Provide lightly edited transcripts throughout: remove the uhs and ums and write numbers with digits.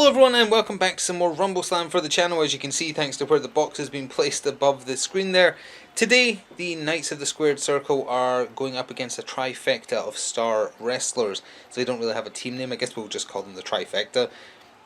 Hello everyone and welcome back to some more Rumbleslam for the channel. As you can see, thanks to where the box has been placed above the screen there. Today, the Knights of the Squared Circle are going up against a Trifecta of star wrestlers. So they don't really have a team name, I guess we'll just call them the Trifecta.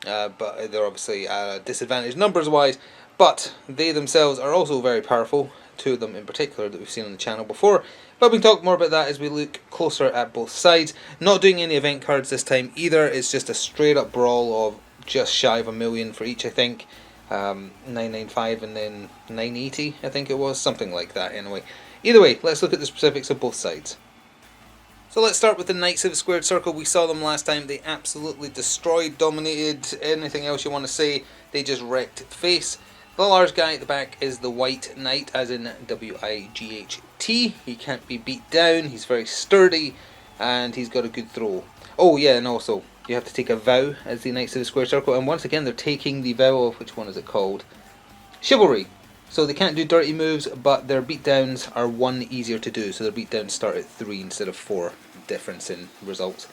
But they're obviously disadvantaged numbers wise. But they themselves are also very powerful, two of them in particular that we've seen on the channel before. But we can talk more about that as we look closer at both sides. Not doing any event cards this time either, it's just a straight up brawl of just shy of 1 million for each, I think. 995 and then 980, I think it was, something like that anyway. Either way, let's look at the specifics of both sides. So let's start with the Knights of the Squared Circle. We saw them last time, they absolutely destroyed, dominated, anything else you want to say, they just wrecked face. The large guy at the back is the White Knight, as in W-I-G-H-T. He can't be beat down, he's very sturdy, and he's got a good throw. Oh yeah, and also, you have to take a vow as the Knights of the Square Circle, and once again they're taking the vow of, which one is it called? Chivalry. So they can't do dirty moves, but their beatdowns are 1 easier to do, so their beatdowns start at 3 instead of 4, difference in results.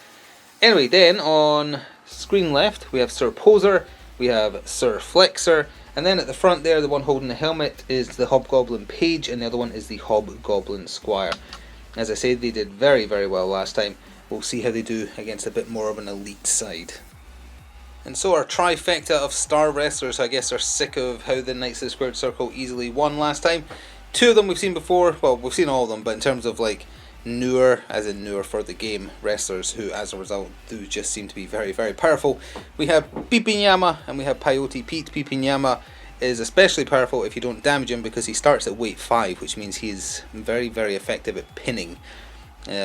Anyway, then on screen left we have Sir Poser, we have Sir Flexer, and then at the front there, the one holding the helmet is the Hobgoblin Page, and the other one is the Hobgoblin Squire. As I said, they did very, very well last time. We'll see how they do against a bit more of an elite side. And so our Trifecta of star wrestlers, I guess, are sick of how the Knights of the Squared Circle easily won last time. 2 of them we've seen before, well, we've seen all of them, but in terms of like newer, as in newer for the game, wrestlers who as a result do just seem to be very, very powerful. We have Pipinyama and we have Peyote Pete. Pipinyama is especially powerful if you don't damage him because he starts at weight 5, which means he's very, very effective at pinning.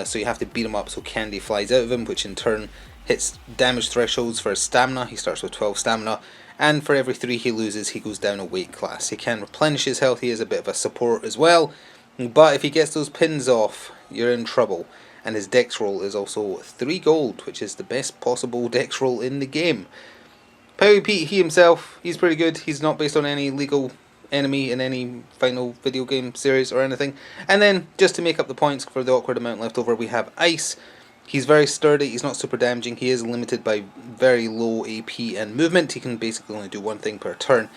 So you have to beat him up so candy flies out of him, which in turn hits damage thresholds for his stamina. He starts with 12 stamina, and for every 3 he loses, he goes down a weight class. He can replenish his health, he is a bit of a support as well, but if he gets those pins off, you're in trouble. And his dex roll is also 3 gold, which is the best possible dex roll in the game. Peyote Pete, he himself, he's pretty good. He's not based on any legal enemy in any final video game series or anything. And then, just to make up the points for the awkward amount left over, we have Ice. He's very sturdy, he's not super damaging, he is limited by very low AP and movement. He can basically only do one thing per turn,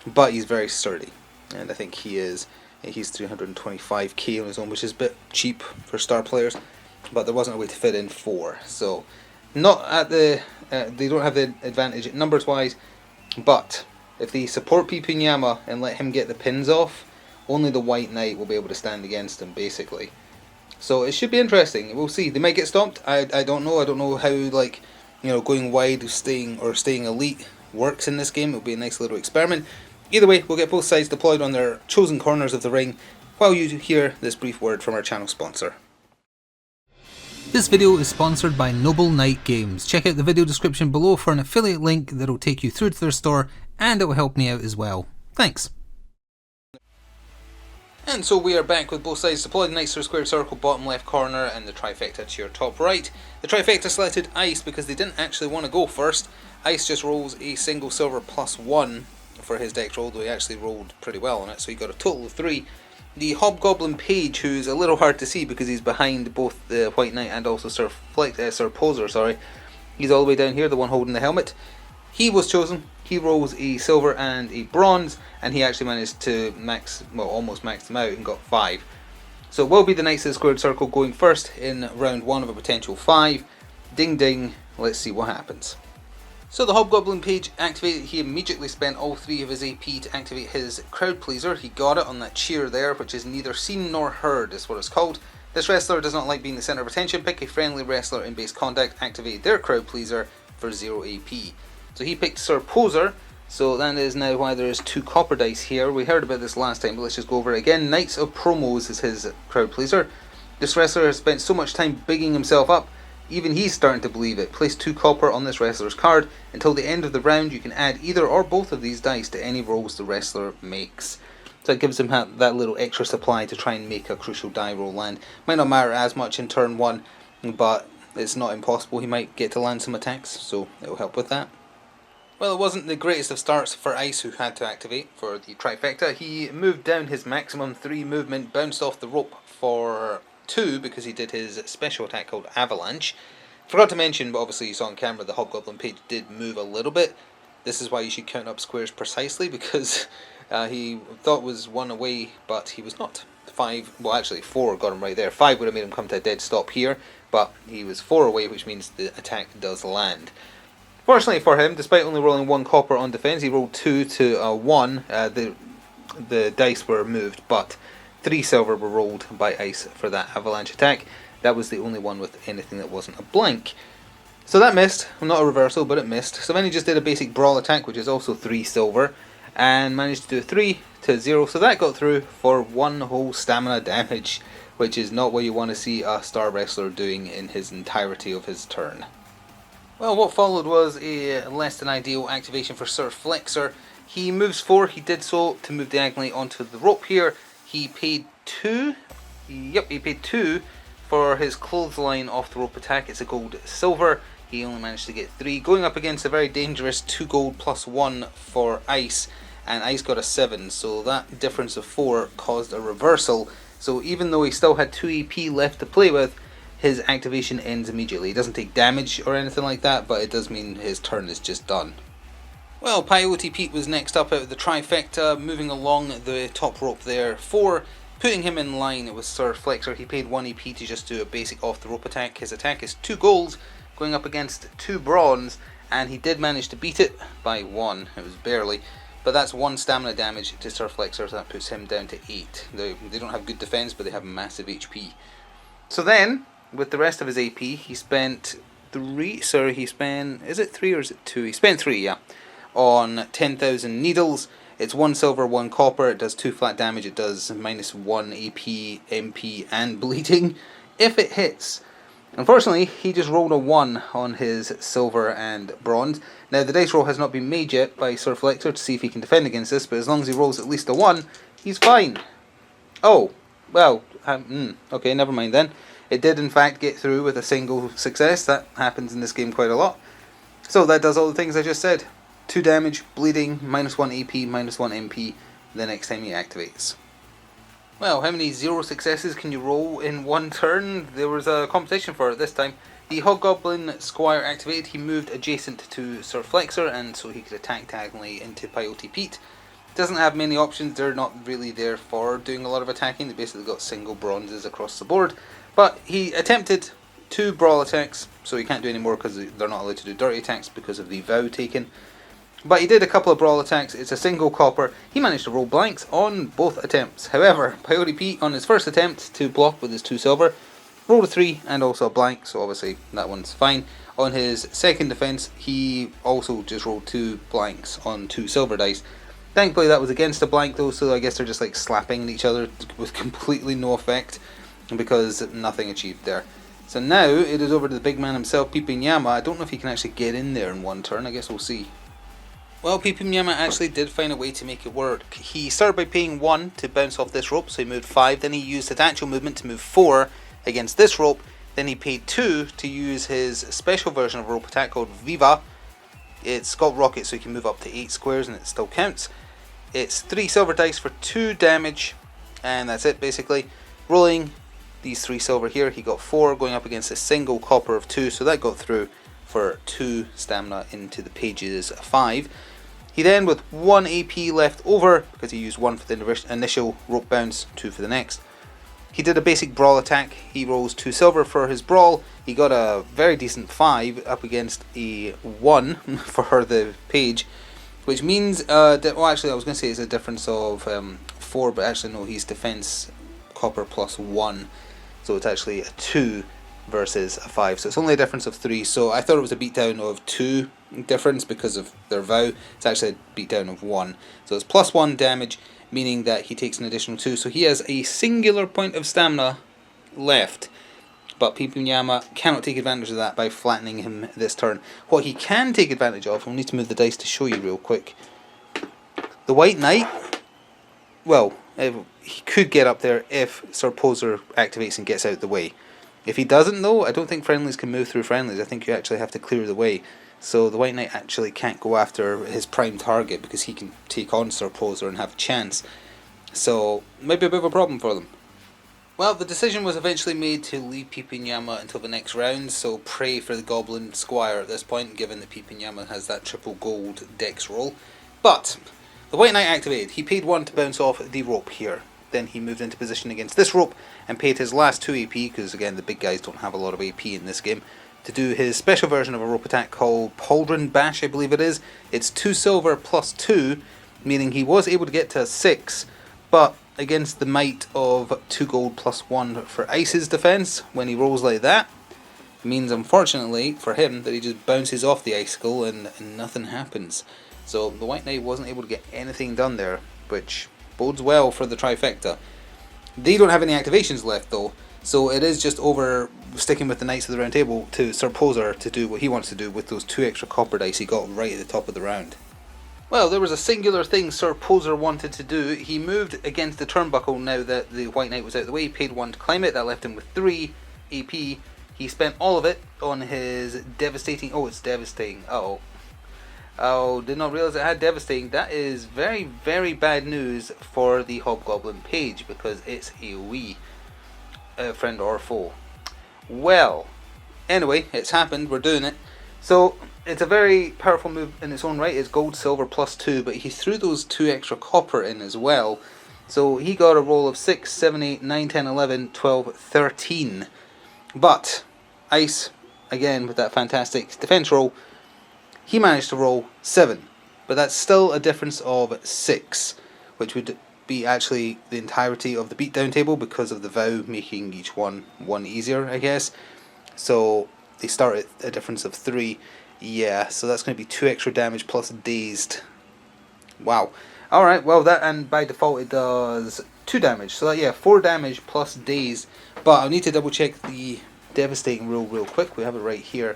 but he's very sturdy. And I think he's 325k on his own, which is a bit cheap for star players, but there wasn't a way to fit in 4. So, not at the, they don't have the advantage numbers wise, but if they support Pipinyama and let him get the pins off, only the White Knight will be able to stand against him, basically. So it should be interesting. We'll see. They might get stomped. I don't know. I don't know how, like, you know, going wide or staying elite works in this game. It'll be a nice little experiment. Either way, we'll get both sides deployed on their chosen corners of the ring while you hear this brief word from our channel sponsor. This video is sponsored by Noble Knight Games. Check out the video description below for an affiliate link that will take you through to their store, and it will help me out as well. Thanks. And so we are back with both sides deployed. Knights of the Squared Circle bottom left corner and the Trifecta to your top right. The Trifecta selected Ice because they didn't actually want to go first. Ice just rolls a single silver +1 for his dex roll, though he actually rolled pretty well on it, so he got a total of 3. The Hobgoblin Page, who's a little hard to see because he's behind both the White Knight and also Sir Poser, sorry. He's all the way down here, the one holding the helmet. He was chosen. He rolls a silver and a bronze, and he actually managed to almost maxed them out and got 5. So it will be the Knights of the Squared Circle going first in round 1 of a potential 5. Ding ding, let's see what happens. So the Hobgoblin Page activated. He immediately spent all 3 of his AP to activate his Crowd Pleaser. He got it on that cheer there, which is neither seen nor heard, is what it's called. This wrestler does not like being the centre of attention. Pick a friendly wrestler in base contact, activate their Crowd Pleaser for 0 AP. So he picked Sir Poser, so that is now why there is 2 copper dice here. We heard about this last time, but let's just go over it again. Knights of Promos is his Crowd Pleaser. This wrestler has spent so much time bigging himself up, even he's starting to believe it. Place 2 copper on this wrestler's card. Until the end of the round, you can add either or both of these dice to any rolls the wrestler makes. So it gives him that little extra supply to try and make a crucial die roll land. Might not matter as much in turn 1, but it's not impossible. He might get to land some attacks, so it will help with that. Well, it wasn't the greatest of starts for Ice, who had to activate for the Trifecta. He moved down his maximum 3 movement, bounced off the rope for 2 because he did his special attack called Avalanche. Forgot to mention, but obviously you saw on camera, the Hobgoblin Page did move a little bit. This is why you should count up squares precisely, because he thought was 1 away, but he was not. 5, well actually 4 got him right there. 5 would have made him come to a dead stop here, but he was 4 away, which means the attack does land. Fortunately for him, despite only rolling 1 copper on defense, he rolled 2 to a 1. The dice were moved, but 3 silver were rolled by ice for that avalanche attack. That was the only one with anything that wasn't a blank. So that missed. Well, not a reversal, but it missed. So then he just did a basic brawl attack, which is also 3 silver, and managed to do 3 to 0. So that got through for 1 whole stamina damage, which is not what you want to see a star wrestler doing in his entirety of his turn. Well, what followed was a less than ideal activation for Sir Flexor. He moves 4, he did so to move diagonally onto the rope here. He paid 2, yep, he paid 2 for his clothesline off the rope attack. It's a gold silver. He only managed to get 3, going up against a very dangerous 2 gold plus 1 for Ice, and Ice got a 7, so that difference of 4 caused a reversal. So even though he still had 2 EP left to play with, his activation ends immediately. He doesn't take damage or anything like that, but it does mean his turn is just done. Well, Peyote Pete was next up out of the Trifecta, moving along the top rope there. 4, putting him in line with Sir Flexor. He paid 1 EP to just do a basic off the rope attack. His attack is 2 gold, going up against 2 bronze, and he did manage to beat it by 1. It was barely, but that's 1 stamina damage to Sir Flexor, so that puts him down to 8. They don't have good defense, but they have massive HP. So then, with the rest of his AP, he spent 3, sorry, he spent, is it 3 or is it 2? He spent 3, yeah, on 10,000 needles. It's 1 silver, 1 copper, it does 2 flat damage, it does minus 1 AP, MP, and bleeding if it hits. Unfortunately, he just rolled a 1 on his silver and bronze. Now, the dice roll has not been made yet by Sir Flexor to see if he can defend against this, but as long as he rolls at least a 1, he's fine. Oh, well, okay, never mind then. It did in fact get through with a single success. That happens in this game quite a lot. So that does all the things I just said. 2 damage, bleeding, minus 1 AP, minus 1 MP the next time he activates. Well, how many 0 successes can you roll in 1 turn? There was a competition for it this time. The Hobgoblin Squire activated. He moved adjacent to Sir Flexor, and so he could attack diagonally into Peyote Pete. Doesn't have many options. They're not really there for doing a lot of attacking. They basically got single bronzes across the board. But he attempted 2 brawl attacks, so he can't do any more because they're not allowed to do dirty attacks because of the vow taken. But he did a couple of brawl attacks. It's a single copper. He managed to roll blanks on both attempts. However, Peyote Pete, on his first attempt to block with his 2 silver, rolled a 3 and also a blank, so obviously that one's fine. On his second defense, he also just rolled 2 blanks on 2 silver dice. Thankfully that was against a blank though, so I guess they're just like slapping at each other with completely no effect, because nothing achieved there. So now it is over to the big man himself, Pipinyama. I don't know if he can actually get in there in 1 turn. I guess we'll see. Well, Pipinyama actually did find a way to make it work. He started by paying 1 to bounce off this rope, so he moved 5. Then he used his actual movement to move 4 against this rope. Then he paid 2 to use his special version of a rope attack called Viva. It's got rocket, so he can move up to 8 squares and it still counts. It's 3 silver dice for 2 damage, and that's it basically. Rolling these 3 silver here, he got 4, going up against a single copper of 2, so that got through for 2 stamina into the pages 5. He then, with 1 AP left over, because he used 1 for the initial rope bounce, 2 for the next, he did a basic brawl attack. He rolls 2 silver for his brawl. He got a very decent 5 up against a 1 for the page, which means, well actually I was going to say it's a difference of 4, but actually no, he's defense copper plus 1, so it's actually a 2 versus a 5, so it's only a difference of 3. So I thought it was a beatdown of 2 difference because of their vow. It's actually a beatdown of 1, so it's plus 1 damage, meaning that he takes an additional 2, so he has a singular point of stamina left. But Pipinyama cannot take advantage of that by flattening him this turn. What he can take advantage of, we'll need to move the dice to show you real quick. The White Knight, well, he could get up there if Sir Poser activates and gets out of the way. If he doesn't though, I don't think friendlies can move through friendlies. I think you actually have to clear the way. So the White Knight actually can't go after his prime target because he can take on Sir Poser and have a chance. So, might be a bit of a problem for them. Well, the decision was eventually made to leave Pipinyama until the next round, so pray for the Goblin Squire at this point, given that Pipinyama has that triple gold dex roll. But the White Knight activated. He paid 1 to bounce off the rope here. Then he moved into position against this rope and paid his last 2 AP, because again the big guys don't have a lot of AP in this game, to do his special version of a rope attack called Pauldron Bash, I believe it is. It's 2 silver plus 2, meaning he was able to get to 6, but against the might of 2 gold plus 1 for Ice's defense, when he rolls like that, means unfortunately for him that he just bounces off the icicle and nothing happens. So the White Knight wasn't able to get anything done there, which bodes well for the Trifecta. They don't have any activations left though, so it is just over sticking with the Knights of the Round Table to Sir Poser to do what he wants to do with those 2 extra copper dice he got right at the top of the round. Well, there was a singular thing Sir Poser wanted to do. He moved against the turnbuckle now that the White Knight was out of the way. He paid 1 to climb it. That left him with 3 AP. He spent all of it on his devastating... Oh, it's devastating. Uh-oh. Oh, did not realize it had devastating. That is very, very bad news for the Hobgoblin Page, because it's AoE. Friend or foe. Well, anyway, it's happened. We're doing it. So it's a very powerful move in its own right. It's gold, silver, plus 2, but he threw those 2 extra copper in as well. So he got a roll of 6, 7, 8, 9, 10, 11, 12, 13. But Ice, again with that fantastic defense roll, he managed to roll 7. But that's still a difference of 6, which would be actually the entirety of the beatdown table because of the vow making each one easier, I guess. So they start at a difference of 3. Yeah, so that's going to be 2 extra damage plus dazed. Wow. Alright, well that, and by default it does 2 damage. So yeah, 4 damage plus dazed. But I'll need to double check the devastating rule real quick. We have it right here.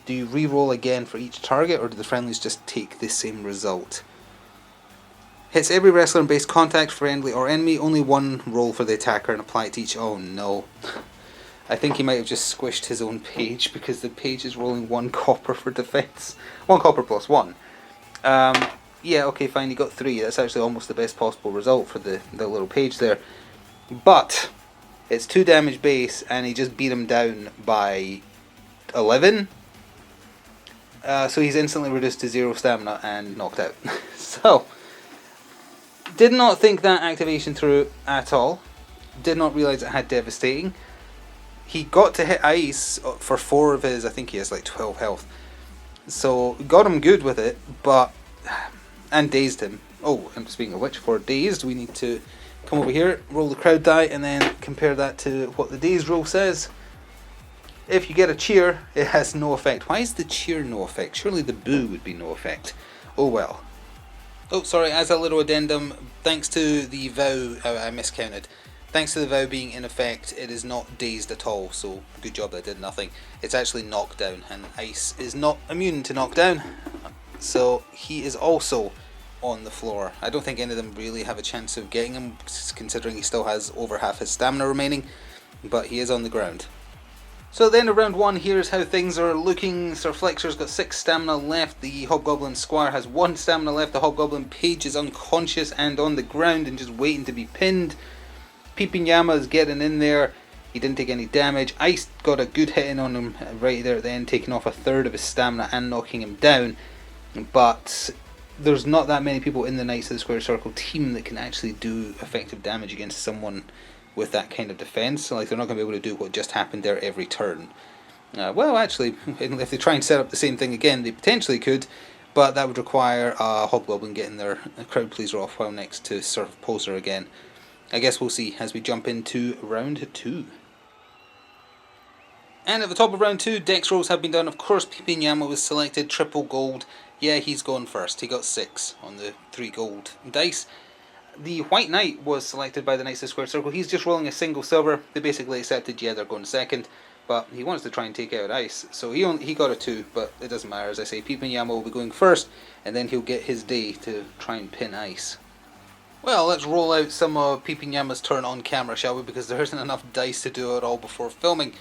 Do you re-roll again for each target, or do the friendlies just take the same result? Hits every wrestler in base contact, friendly or enemy. Only 1 roll for the attacker and apply it to each. Oh no. I think he might have just squished his own page, because the page is rolling 1 copper for defense. 1 copper plus 1. Yeah, okay, fine, he got 3. That's actually almost the best possible result for the little page there. But it's 2 damage base, and he just beat him down by 11. So he's instantly reduced to 0 stamina and knocked out. So, did not think that activation through at all. Did not realise it had devastating. He got to hit Ice for 4 of his, I think he has like 12 health. So, got him good with it, but... and dazed him. Oh, and speaking of which, for dazed, we need to come over here, roll the crowd die, and then compare that to what the dazed roll says. If you get a cheer, it has no effect. Why is the cheer no effect? Surely the boo would be no effect. Oh well. Oh, sorry, as a little addendum, thanks to the vow, I miscounted. Thanks to the vow being in effect, it is not dazed at all, so good job that did nothing. It's actually knockdown, and Ice is not immune to knockdown, so he is also on the floor. I don't think any of them really have a chance of getting him, considering he still has over half his stamina remaining, but he is on the ground. So at the end of round 1, here's how things are looking. Sir Flexer's got 6 stamina left, the Hobgoblin Squire has 1 stamina left, the Hobgoblin Page is unconscious and on the ground and just waiting to be pinned. Pipinyama is getting in there, he didn't take any damage. Ice got a good hit in on him right there at the end, taking off 1/3 of his stamina and knocking him down. But there's not that many people in the Knights of the Square Circle team that can actually do effective damage against someone with that kind of defense. Like, they're not going to be able to do what just happened there every turn. Well, actually, if they try and set up the same thing again, they potentially could, but that would require a Hobgoblin getting their crowd pleaser off while next to Sir Poser again. I guess we'll see as we jump into round 2. And at the top of round 2, dex rolls have been done. Of course, Pipinyama was selected, triple gold. Yeah, he's gone first. He got 6 on the 3 gold dice. The White Knight was selected by the Knights of the Square Circle. He's just rolling a single silver. They basically accepted, yeah, they're going second, but he wants to try and take out Ice. So he got a 2, but it doesn't matter. As I say, Pipinyama will be going first, and then he'll get his day to try and pin Ice. Well, let's roll out some of Pipinyama's turn on camera, shall we? Because there isn't enough dice to do it all before filming.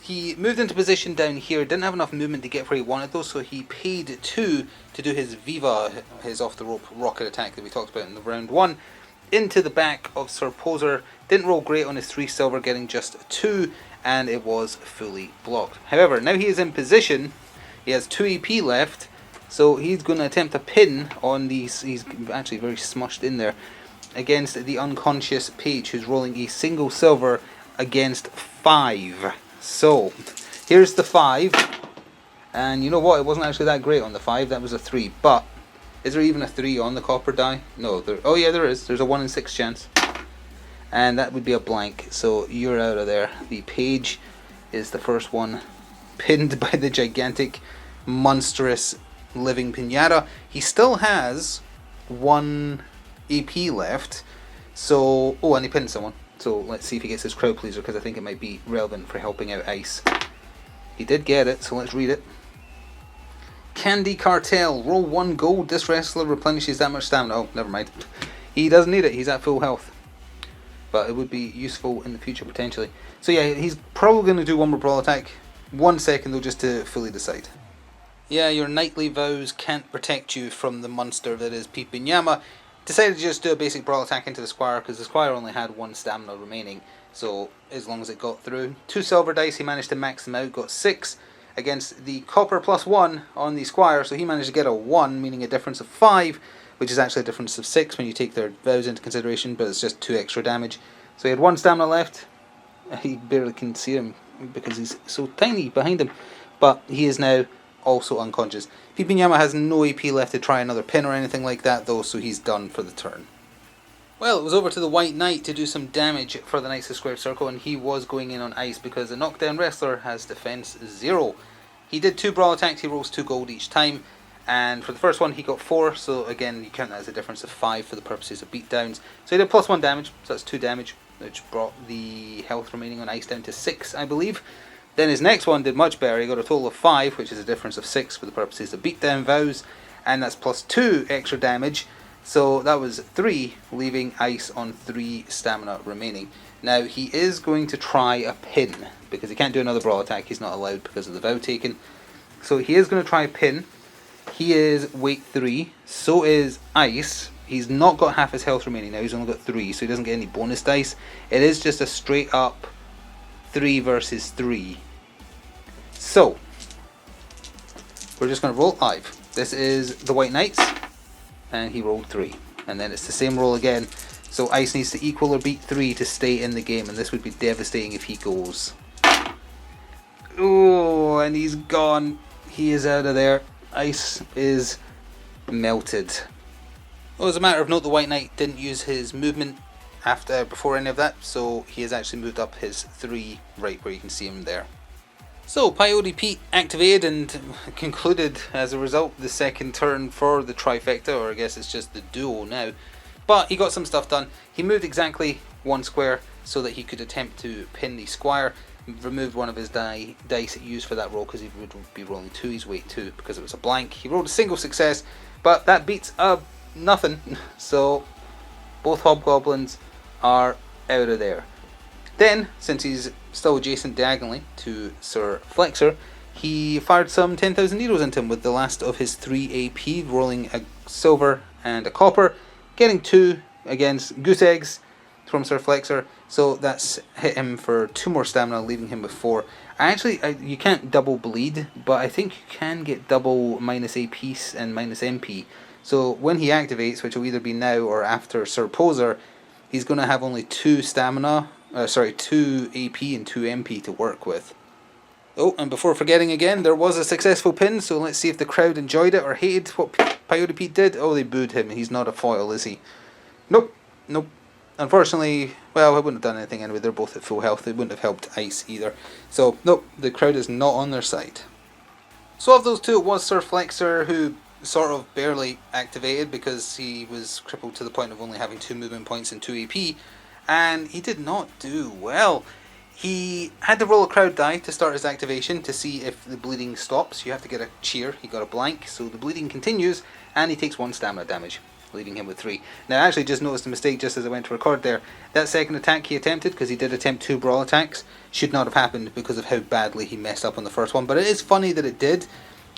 He moved into position down here, didn't have enough movement to get where he wanted though, so he paid 2 to do his Viva, his off the rope rocket attack that we talked about in the round 1. into the back of Sir Poser. Didn't roll great on his 3 silver, getting just a 2, and it was fully blocked. However, now he is in position. He has 2 EP left, so he's going to attempt a pin on these. He's actually very smushed in there against the unconscious Page, who's rolling a single silver against 5. So here's the 5, and you know what? It wasn't actually that great on the 5. That was a 3. But is there even a 3 on the copper die? No. Oh yeah, there is. There's a 1 in 6 chance, and that would be a blank. So you're out of there. The Page is the first one pinned by the gigantic, monstrous living pinata. He still has 1 AP left. So, oh, and he pinned someone. So let's see if he gets his crowd pleaser, because I think it might be relevant for helping out Ice. He did get it, so let's read it. Candy Cartel, roll 1 gold. This wrestler replenishes that much stamina. Oh, never mind. He doesn't need it. He's at full health. But it would be useful in the future potentially. So yeah, he's probably going to do 1 more brawl attack. 1 second though, just to fully decide. Yeah, your knightly vows can't protect you from the monster that is Pipinyama. Decided to just do a basic brawl attack into the squire, because the squire only had 1 stamina remaining. So as long as it got through. 2 silver dice, he managed to max them out, got 6 against the copper plus 1 on the squire. So he managed to get a 1, meaning a difference of 5, which is actually a difference of 6 when you take their vows into consideration, but it's just 2 extra damage. So he had 1 stamina left. He barely can see him because he's so tiny behind him. But he is now also unconscious. Pipinyama has no AP left to try another pin or anything like that though, so he's done for the turn. Well, it was over to the White Knight to do some damage for the Knights of Squared Circle, and he was going in on Ice because the knockdown wrestler has defense 0. He did 2 brawl attacks, he rolls 2 gold each time, and for the first one he got 4, so again you count that as a difference of 5 for the purposes of beatdowns. So he did plus 1 damage, so that's 2 damage, which brought the health remaining on Ice down to 6, I believe. Then his next one did much better. He got a total of 5, which is a difference of 6 for the purposes of beatdown vows, and that's plus 2 extra damage. So that was 3, leaving Ice on 3 stamina remaining. Now he is going to try a pin, because he can't do another brawl attack. He's not allowed because of the vow taken. So he is going to try a pin. He is weight 3. So is Ice. He's not got half his health remaining now. He's only got 3, so he doesn't get any bonus dice. It is just a straight up 3 versus 3. So we're just going to roll 5. This is the White Knights, and he rolled 3, and then it's the same roll again. So Ice needs to equal or beat 3 to stay in the game, and this would be devastating if he goes. Oh, and he's gone. He is out of there. Ice is melted. Well, as a matter of note, the White Knight didn't use his movement before any of that, so he has actually moved up his 3 right where you can see him there. So Peyote Pete activated and concluded as a result the second turn for the Trifecta, or I guess it's just the duo now. But he got some stuff done. He moved exactly 1 square so that he could attempt to pin the squire. Removed one of his dice used for that roll because he would be rolling 2. He's weight 2 because it was a blank. He rolled a single success, but that beats nothing. So both hobgoblins are out of there. Then, since he's still adjacent diagonally to Sir Flexer, he fired some 10,000 needles into him with the last of his 3 AP, rolling a silver and a copper, getting 2 against goose eggs from Sir Flexer, so that's hit him for 2 more stamina, leaving him with 4. You can't double bleed, but I think you can get double minus AP and minus MP. So when he activates, which will either be now or after Sir Poser, he's going to have only 2 stamina. 2 AP and 2 MP to work with. Oh, and before forgetting again, there was a successful pin, so let's see if the crowd enjoyed it or hated what Peyote Pete did. Oh, they booed him. He's not a foil, is he? Nope. Unfortunately, well, I wouldn't have done anything anyway. They're both at full health. It wouldn't have helped Ice either. So, nope, the crowd is not on their side. So of those 2, it was Sir Flexer who sort of barely activated because he was crippled to the point of only having 2 movement points and 2 AP. And he did not do well. He had to roll a crowd die to start his activation to see if the bleeding stops. You have to get a cheer. He got a blank, so the bleeding continues, and he takes 1 stamina damage, leaving him with 3. Now, I actually just noticed a mistake just as I went to record there. That second attack he attempted, because he did attempt 2 brawl attacks, should not have happened because of how badly he messed up on the first one. But it is funny that it did,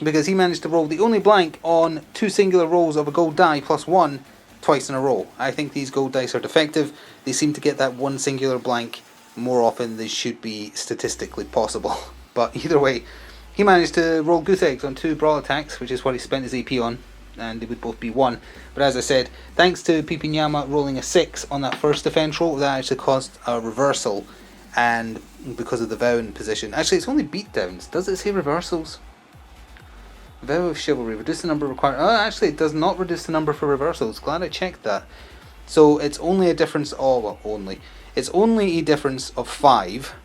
because he managed to roll the only blank on 2 singular rolls of a gold die plus 1, twice in a row. I think these gold dice are defective. They seem to get that one singular blank more often than they should be statistically possible. But either way, he managed to roll goose eggs on 2 brawl attacks, which is what he spent his AP on, and they would both be 1. But as I said, thanks to Pipinyama rolling a 6 on that first defense roll, that actually caused a reversal, and because of the vow in position. Actually, it's only beatdowns. Does it say reversals? Vow of Chivalry, reduce the number required. Oh, actually, it does not reduce the number for reversals. Glad I checked that. So it's only a difference of, well, it's only a difference of 5.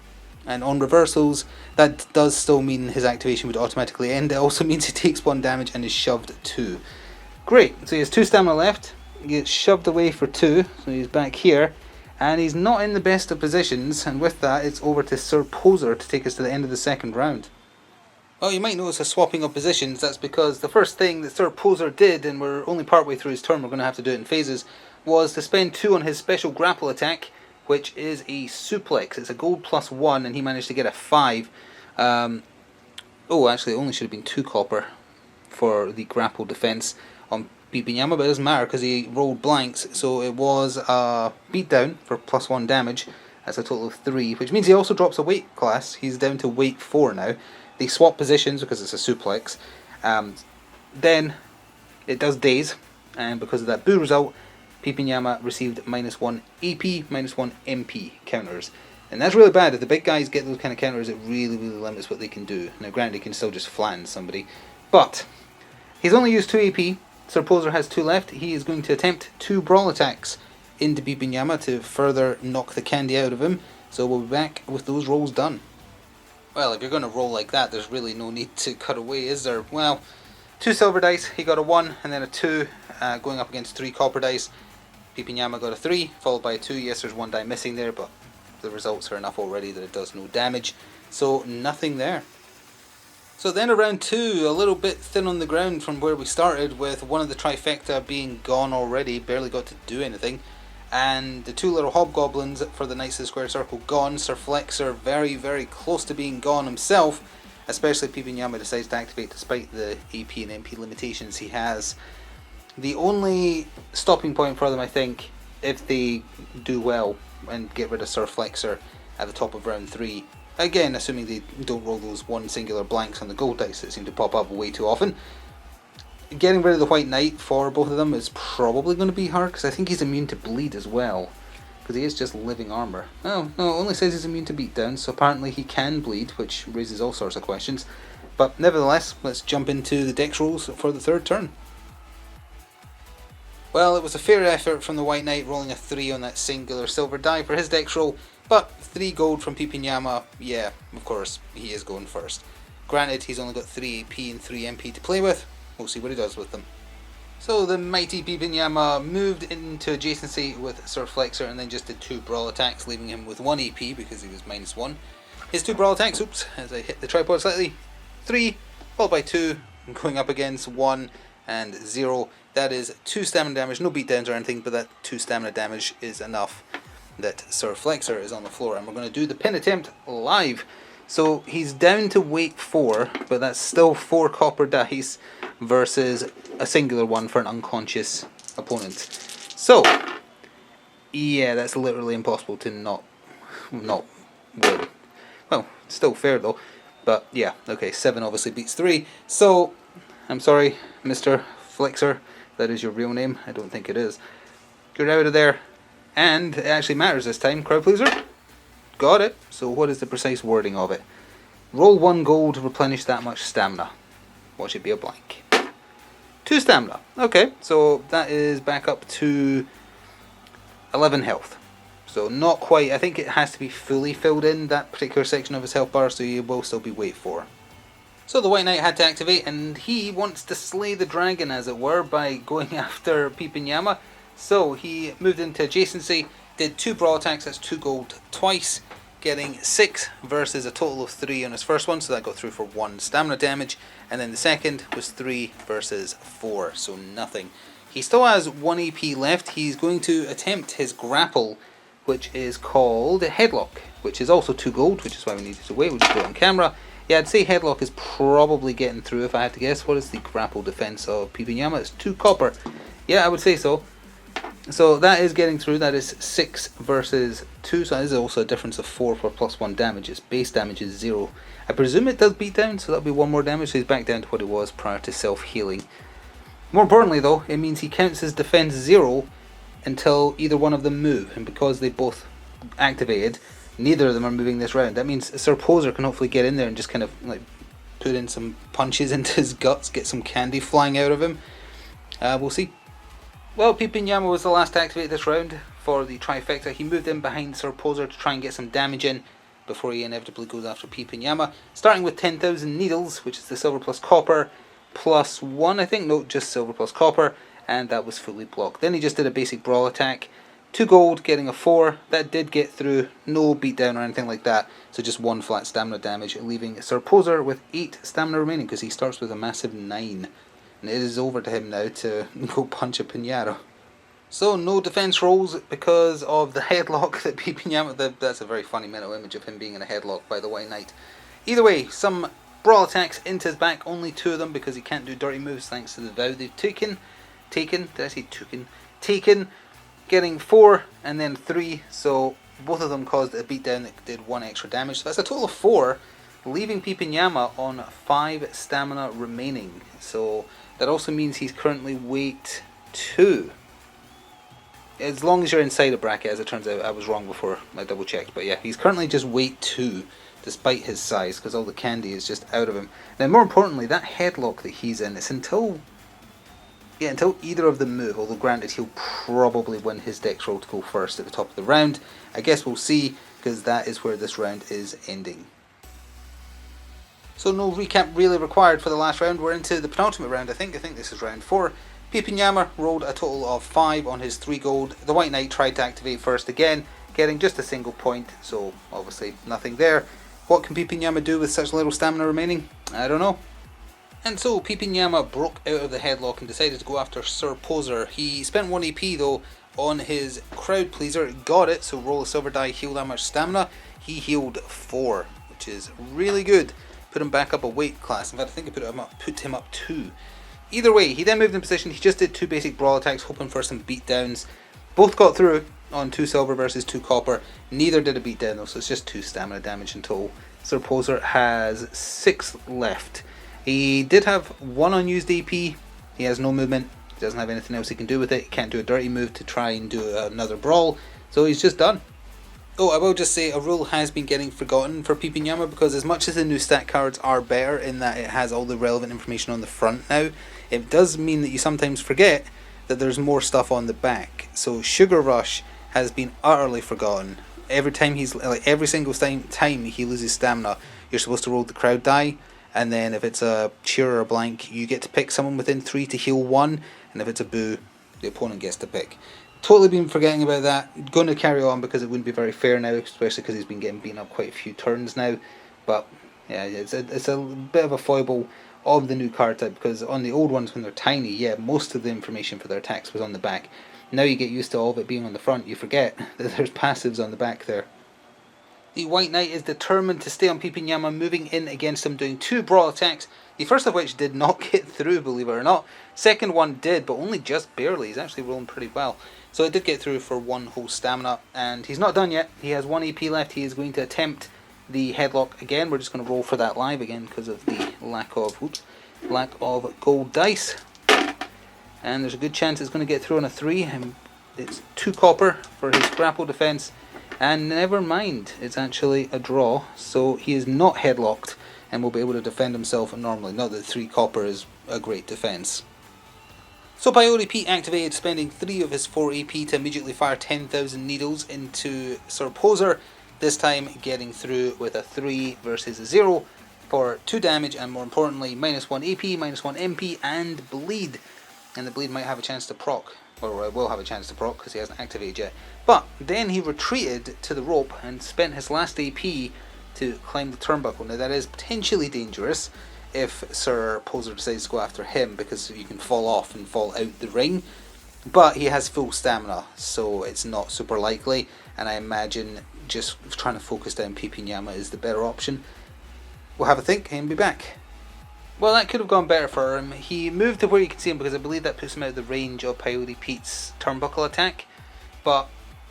And on reversals, that does still mean his activation would automatically end. It also means he takes 1 damage and is shoved 2. Great, so he has 2 stamina left. He gets shoved away for 2, so he's back here. And he's not in the best of positions, and with that, it's over to Sir Poser to take us to the end of the second round. Well, you might notice a swapping of positions. That's because the first thing that Sir Poser did, and we're only partway through his turn, we're going to have to do it in phases, was to spend 2 on his special grapple attack, which is a suplex. It's a gold +1, and he managed to get a 5. Oh, actually, it only should have been 2 copper for the grapple defense on Pipinyama, but it doesn't matter because he rolled blanks, so it was a beatdown for +1 damage. That's a total of 3, which means he also drops a weight class. He's down to weight 4 now. They swap positions because it's a suplex. Then it does daze, and because of that boo result, Pipinyama received -1 AP, -1 MP counters. And that's really bad. If the big guys get those kind of counters, it really, really limits what they can do. Now, granted, he can still just flatten somebody. But he's only used 2 AP. Sir Poser has 2 left. He is going to attempt 2 brawl attacks into Pipinyama to further knock the candy out of him. So we'll be back with those rolls done. Well, if you're going to roll like that, there's really no need to cut away, is there? Well, 2 silver dice. He got a 1 and then a 2 going up against 3 copper dice. Pipinyama got a 3, followed by a 2. Yes, there's 1 die missing there, but the results are enough already that it does no damage. So, nothing there. So then around 2, a little bit thin on the ground from where we started, with one of the Trifecta being gone already, barely got to do anything. And the 2 little hobgoblins for the Knights of the Square Circle gone. Sir Flexer very, very close to being gone himself, especially Pipinyama decides to activate despite the AP and MP limitations he has. The only stopping point for them, I think, if they do well and get rid of Sir Flexer at the top of round 3, again, assuming they don't roll those 1 singular blanks on the gold dice that seem to pop up way too often, getting rid of the White Knight for both of them is probably going to be hard, because I think he's immune to bleed as well, because he is just living armour. Oh, no, it only says he's immune to beatdown, so apparently he can bleed, which raises all sorts of questions. But nevertheless, let's jump into the dex rolls for the third turn. Well, it was a fair effort from the White Knight, rolling a 3 on that singular silver die for his dex roll, but 3 gold from Pipinyama, yeah, of course, he is going first. Granted, he's only got 3 AP and 3 MP to play with. We'll see what he does with them. So the mighty Pipinyama moved into adjacency with Sir Flexer and then just did 2 brawl attacks, leaving him with 1 AP because he was -1. His 2 brawl attacks, oops, as I hit the tripod slightly, 3, followed by 2, going up against 1 and 0. That is 2 stamina damage, no beatdowns or anything, but that 2 stamina damage is enough that Sir Flexer is on the floor. And we're going to do the pin attempt live. So he's down to weight 4, but that's still 4 copper dice versus a singular one for an unconscious opponent. So, yeah, that's literally impossible to not win. Well, still fair though. But yeah, okay, 7 obviously beats 3. So, I'm sorry, Mr. Flexer, that is your real name. I don't think it is. Get out of there. And it actually matters this time, crowd pleaser. Got it. So what is the precise wording of it? Roll 1 gold to replenish that much stamina. What should be a blank? 2 stamina. Okay, so that is back up to 11 health. So not quite. I think it has to be fully filled in, that particular section of his health bar, so you will still be weight 4. So the White Knight had to activate, and he wants to slay the dragon, as it were, by going after Pipinyama. So he moved into adjacency, did 2 brawl attacks, that's 2 gold twice, getting 6 versus a total of 3 on his first one, so that got through for 1 stamina damage, and then the second was 3 versus 4, so nothing. He still has 1 AP left. He's going to attempt his grapple, which is called Headlock, which is also 2 gold, which is why we needed to wait. We'll just do it on camera. Yeah, I'd say Headlock is probably getting through if I had to guess. What is the grapple defense of Pipinyama? It's 2 copper. Yeah, I would say so. So that is getting through. That is 6 versus 2. So that is also a difference of 4 for +1 damage. Its base damage is 0. I presume it does beat down, so that'll be 1 more damage. So he's back down to what it was prior to self-healing. More importantly though, it means he counts his defense 0 until either one of them move. And because they both activated, neither of them are moving this round. That means Sir Poser can hopefully get in there and just kind of like put in some punches into his guts, get some candy flying out of him. We'll see. Well, Pipinyama was the last to activate this round for the Trifecta. He moved in behind Sir Poser to try and get some damage in before he inevitably goes after Pipinyama. Starting with 10,000 needles, which is the silver plus copper, +1, I think. No, just silver plus copper, and that was fully blocked. Then he just did a basic brawl attack. 2 gold, getting a 4. That did get through, no beatdown or anything like that. So just 1 flat stamina damage, leaving Sir Poser with 8 stamina remaining because he starts with a massive 9. And it is over to him now to go punch a Pinata. So no defense rolls because of the headlock that Pipinyama... That's a very funny mental image of him being in a headlock by the White Knight. Either way, some brawl attacks into his back, only 2 of them because he can't do dirty moves thanks to the vow they've taken. Did I say taken? Taken, getting 4 and then 3, so both of them caused a beatdown that did 1 extra damage. So that's a total of 4, leaving Pipinyama on 5 stamina remaining. So that also means he's currently weight 2. As long as you're inside a bracket, as it turns out. I was wrong before I double checked, but yeah, he's currently just weight 2 despite his size because all the candy is just out of him. Now more importantly, that headlock that he's in, it's until either of them move, although granted he'll probably win his dex roll to go first at the top of the round. I guess we'll see, because that is where this round is ending. So no recap really required for the last round. We're into the penultimate round, I think this is round 4. Pipinyama rolled a total of 5 on his 3 gold. The White Knight tried to activate first again, getting just a single point, so obviously nothing there. What can Pipinyama do with such little stamina remaining? I don't know. And so Pipinyama broke out of the headlock and decided to go after Sir Poser. He spent 1 AP though on his crowd pleaser, got it, so roll a silver die, heal that much stamina. He healed 4, which is really good. Put him back up a weight class. In fact, I think I put him up 2. Either way, he then moved in position. He just did 2 basic brawl attacks, hoping for some beatdowns. Both got through on 2 silver versus 2 copper. Neither did a beatdown though, so it's just 2 stamina damage in total. Sir Poser has 6 left. He did have 1 unused AP. He has no movement. He doesn't have anything else he can do with it. He can't do a dirty move to try and do another brawl. So he's just done. Oh, I will just say a rule has been getting forgotten for Pipinyama, because as much as the new stat cards are better in that it has all the relevant information on the front now, it does mean that you sometimes forget that there's more stuff on the back. So Sugar Rush has been utterly forgotten. Every time every single time he loses stamina, you're supposed to roll the crowd die, and then if it's a cheer or a blank, you get to pick someone within 3 to heal 1, and if it's a boo, the opponent gets to pick. Totally been forgetting about that. Going to carry on because it wouldn't be very fair now, especially because he's been getting beaten up quite a few turns now. But yeah, it's a bit of a foible of the new card type, because on the old ones when they're tiny, yeah, most of the information for their attacks was on the back. Now you get used to all of it being on the front, you forget that there's passives on the back there. The White Knight is determined to stay on Pipinyama, moving in against him, doing 2 brawl attacks, the first of which did not get through, believe it or not. Second one did, but only just barely. He's actually rolling pretty well. So it did get through for 1 whole stamina, and he's not done yet. He has 1 AP left. He is going to attempt the headlock again. We're just going to roll for that live again because of the lack of gold dice. And there's a good chance it's going to get through on a 3. It's 2 copper for his grapple defense. And never mind, it's actually a draw. So he is not headlocked and will be able to defend himself normally. Not that 3 copper is a great defense. So Peyote Pete activated, spending 3 of his 4 AP to immediately fire 10,000 needles into Sir Poser, this time getting through with a 3 versus a 0 for 2 damage, and more importantly, -1 AP, -1 MP, and bleed. And the bleed might have a chance to proc, or will have a chance to proc because he hasn't activated yet. But then he retreated to the rope and spent his last AP to climb the turnbuckle. Now that is potentially dangerous if Sir Poser decides to go after him, because you can fall off and fall out the ring, but he has full stamina, so it's not super likely, and I imagine just trying to focus down Pipinyama is the better option. We'll have a think and be back. Well, that could have gone better for him. He moved to where you can see him because I believe that puts him out of the range of Peyote Pete's turnbuckle attack. But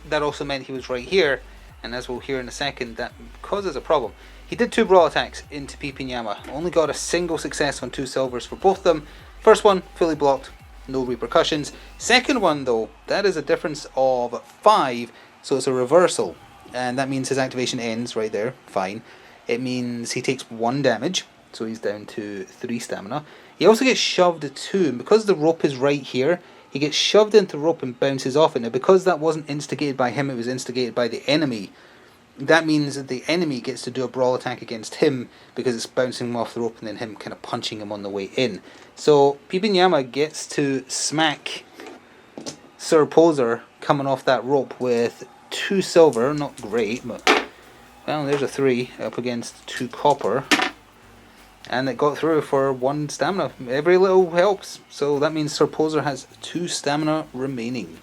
that also meant he was right here, and as we'll hear in a second, that causes a problem. He did 2 brawl attacks into Pipinyama, only got a single success on 2 silvers for both of them. First one, fully blocked, no repercussions. Second one though, that is a difference of 5, so it's a reversal. And that means his activation ends right there, fine. It means he takes 1 damage, so he's down to 3 stamina. He also gets shoved too, and because the rope is right here, he gets shoved into the rope and bounces off it. Now because that wasn't instigated by him, it was instigated by the enemy. That means that the enemy gets to do a brawl attack against him because it's bouncing him off the rope and then him kind of punching him on the way in. So Pipinyama gets to smack Sir Poser coming off that rope with 2 silver, not great, but well, there's a 3 up against 2 copper. And it got through for 1 stamina. Every little helps. So that means Sir Poser has 2 stamina remaining.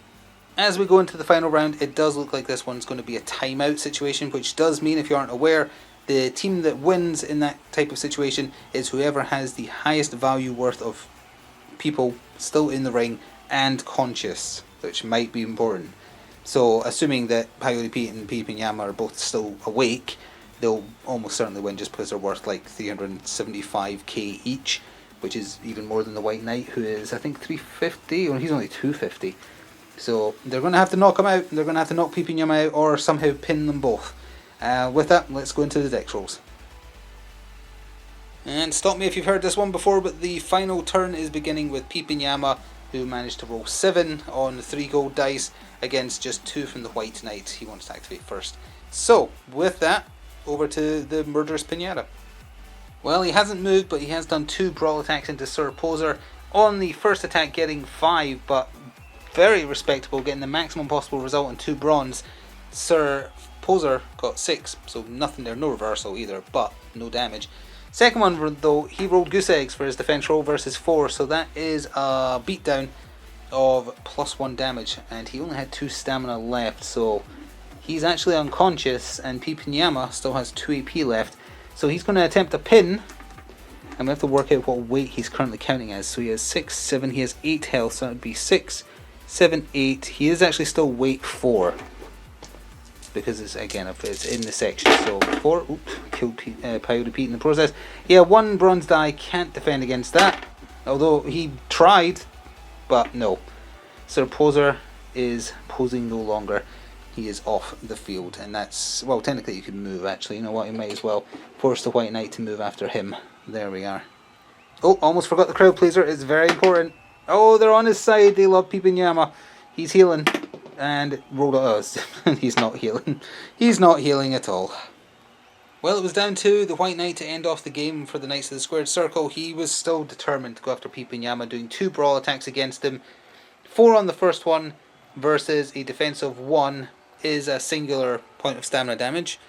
As we go into the final round, it does look like this one's going to be a timeout situation, which does mean, if you aren't aware, the team that wins in that type of situation is whoever has the highest value worth of people still in the ring and conscious, which might be important. So assuming that Peyote Pete and Pipinyama are both still awake, they'll almost certainly win just because they're worth like 375k each, which is even more than the White Knight, who is I think 350, or he's only 250. So they're going to have to knock him out, and they're going to have to knock Pipinyama out or somehow pin them both. With that, let's go into the dex rolls. And stop me if you've heard this one before, but the final turn is beginning with Pipinyama, who managed to roll 7 on 3 gold dice against just 2 from the White Knight. He wants to activate first. So, with that, over to the Murderous Pinata. Well, he hasn't moved, but he has done 2 brawl attacks into Sir Poser. On the first attack getting 5, but very respectable, getting the maximum possible result in 2 bronze. Sir Poser got 6, so nothing there, no reversal either, but no damage. Second one though, he rolled goose eggs for his defense roll versus 4, so that is a beatdown of +1 damage, and he only had 2 stamina left, so he's actually unconscious, and Pipinyama still has 2 AP left, so he's going to attempt a pin, and we have to work out what weight he's currently counting as. So he has 6, 7, he has 8 health, so that would be 6, 7, 8, he is actually still weight 4, because it's, again, if it's in the section, so 4, oops, killed Peyote Pete in the process. Yeah, 1 bronze die, can't defend against that, although he tried, but no. Sir Poser is posing no longer. He is off the field, and that's, well, technically you could move actually, you know what, you might as well force the White Knight to move after him. There we are. Oh, almost forgot the crowd pleaser, it's very important. Oh, they're on his side, they love Pipinyama. He's healing, and rolled at us. He's not healing. He's not healing at all. Well, it was down to the White Knight to end off the game for the Knights of the Squared Circle. He was still determined to go after Pipinyama, doing 2 brawl attacks against him. 4 on the first one versus a defense of 1 is a singular point of stamina damage.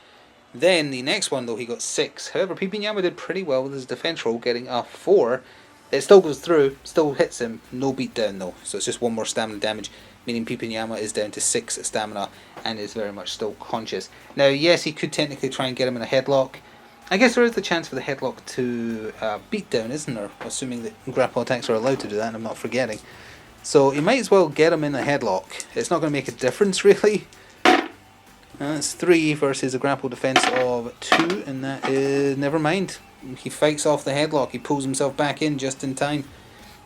Then the next one though, he got 6. However, Pipinyama did pretty well with his defense roll, getting a 4. It still goes through, still hits him, no beatdown though, so it's just 1 more stamina damage, meaning Pipinyama is down to 6 stamina and is very much still conscious. Now yes, he could technically try and get him in a headlock. I guess there is the chance for the headlock to beatdown, isn't there? Assuming that grapple attacks are allowed to do that, and I'm not forgetting. So you might as well get him in a headlock. It's not going to make a difference really. That's 3 versus a grapple defense of 2, and that is, never mind. He fights off the headlock, he pulls himself back in just in time.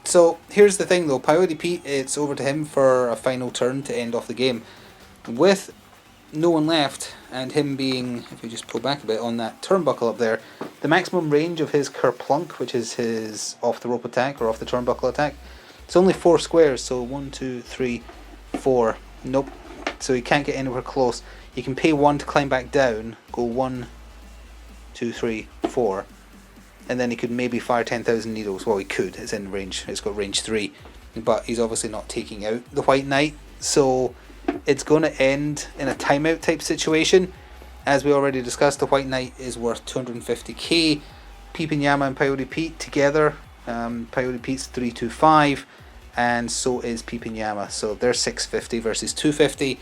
So here's the thing though, Peyote Pete, it's over to him for a final turn to end off the game. With no one left, and him being, if we just pull back a bit on that turnbuckle up there, the maximum range of his Kerplunk, which is his off the rope attack or off the turnbuckle attack, it's only 4 squares, so 1, 2, 3, 4, nope, so he can't get anywhere close. He can pay 1 to climb back down, go 1, 2, 3, 4, and then he could maybe fire 10,000 needles. Well, he could, it's in range, it's got range 3, but he's obviously not taking out the White Knight, so it's going to end in a timeout type situation. As we already discussed, the White Knight is worth 250k. Pipinyama and Peyote Pete together, Peyote Pete's 325, and so is Pipinyama, so they're 650 versus 250.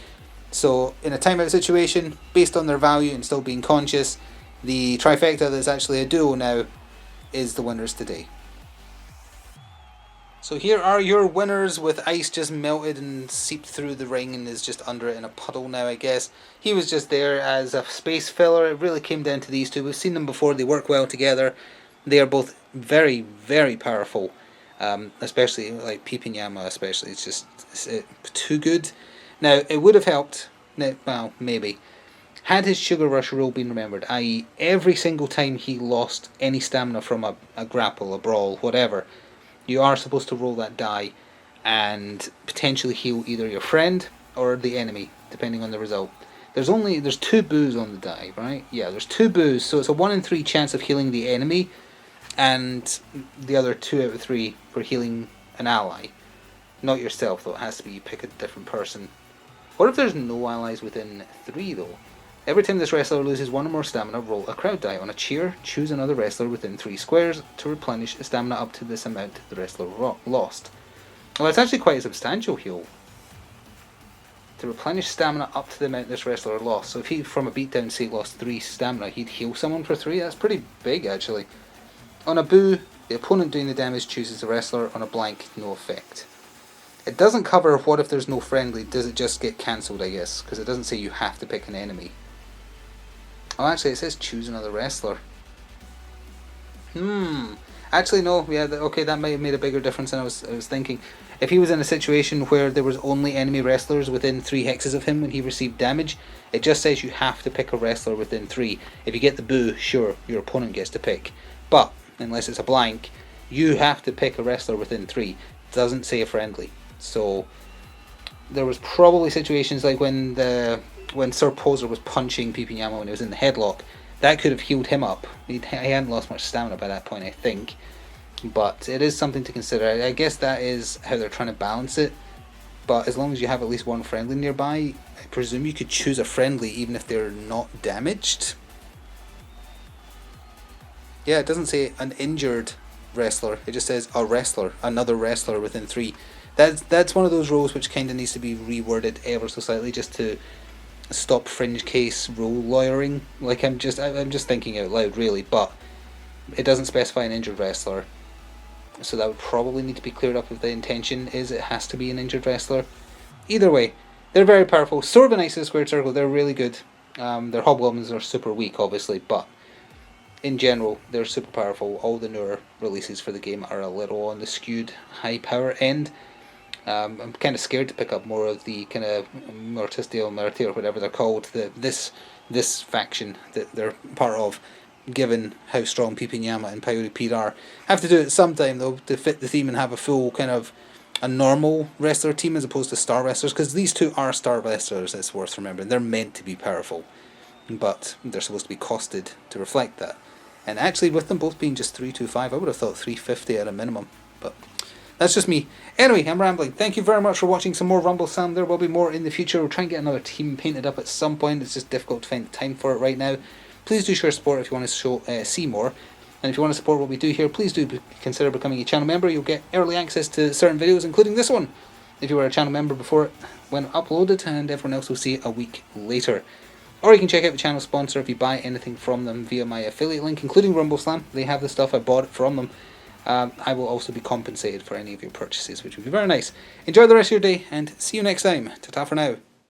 So in a timeout situation, based on their value and still being conscious, the Trifecta that's actually a duo now is the winners today. So here are your winners, with Ice just melted and seeped through the ring and is just under it in a puddle now, I guess. He was just there as a space filler. It really came down to these two. We've seen them before. They work well together. They are both very, very powerful. Especially, like, Pipinyama especially. It's just too good. Now, it would have helped. Well, maybe. Had his Sugar Rush rule been remembered, i.e. every single time he lost any stamina from a grapple, a brawl, whatever, you are supposed to roll that die and potentially heal either your friend or the enemy, depending on the result. There's 2 boos on the die, right? Yeah, there's 2 boos, so it's a 1 in 3 chance of healing the enemy, and the other 2 out of 3 for healing an ally. Not yourself, though. It has to be you pick a different person. What if there's no allies within 3, though? Every time this wrestler loses 1 or more stamina, roll a crowd die. On a cheer, choose another wrestler within 3 squares to replenish stamina up to this amount the wrestler lost. Well, it's actually quite a substantial heal. To replenish stamina up to the amount this wrestler lost. So if he, from a beatdown, say, lost 3 stamina, he'd heal someone for 3. That's pretty big, actually. On a boo, the opponent doing the damage chooses the wrestler. On a blank, no effect. It doesn't cover what if there's no friendly. Does it just get cancelled, I guess? Because it doesn't say you have to pick an enemy. Oh, actually, it says choose another wrestler. Actually, no. Yeah, okay, that might have made a bigger difference than I was thinking. If he was in a situation where there was only enemy wrestlers within 3 hexes of him when he received damage, it just says you have to pick a wrestler within 3. If you get the boo, sure, your opponent gets to pick. But, unless it's a blank, you have to pick a wrestler within 3. It doesn't say a friendly. So, there was probably situations like when Sir Poser was punching Pipinyama when he was in the headlock. That could have healed him up. He hadn't lost much stamina by that point, I think. But it is something to consider. I guess that is how they're trying to balance it. But as long as you have at least 1 friendly nearby, I presume you could choose a friendly even if they're not damaged. Yeah, it doesn't say an injured wrestler. It just says a wrestler, another wrestler within 3. That's one of those rules which kind of needs to be reworded ever so slightly just to stop fringe case rule lawyering. Like, I'm just thinking out loud, really, but it doesn't specify an injured wrestler, so that would probably need to be cleared up if the intention is it has to be an injured wrestler. Either way, they're very powerful. Sort of a nice squared circle. They're really good. Their hobgoblins are super weak, obviously, but in general, they're super powerful. All the newer releases for the game are a little on the skewed high power end. I'm kind of scared to pick up more of the kind of Mortistio Martyr, or whatever they're called, this faction that they're part of, given how strong Pipinyama and Paiuri Pete are. Have to do it sometime, though, to fit the theme and have a full kind of a normal wrestler team as opposed to star wrestlers, because these 2 are star wrestlers, it's worth remembering. They're meant to be powerful, but they're supposed to be costed to reflect that. And actually, with them both being just 325, I would have thought 350 at a minimum, but that's just me. Anyway, I'm rambling. Thank you very much for watching some more Rumbleslam. There will be more in the future. We'll try and get another team painted up at some point. It's just difficult to find the time for it right now. Please do share support if you want to see more. And if you want to support what we do here, please do consider becoming a channel member. You'll get early access to certain videos, including this one, if you were a channel member before it when uploaded, and everyone else will see it a week later. Or you can check out the channel sponsor if you buy anything from them via my affiliate link, including Rumbleslam. They have the stuff I bought from them. I will also be compensated for any of your purchases, which would be very nice. Enjoy the rest of your day, and see you next time. Ta-ta for now.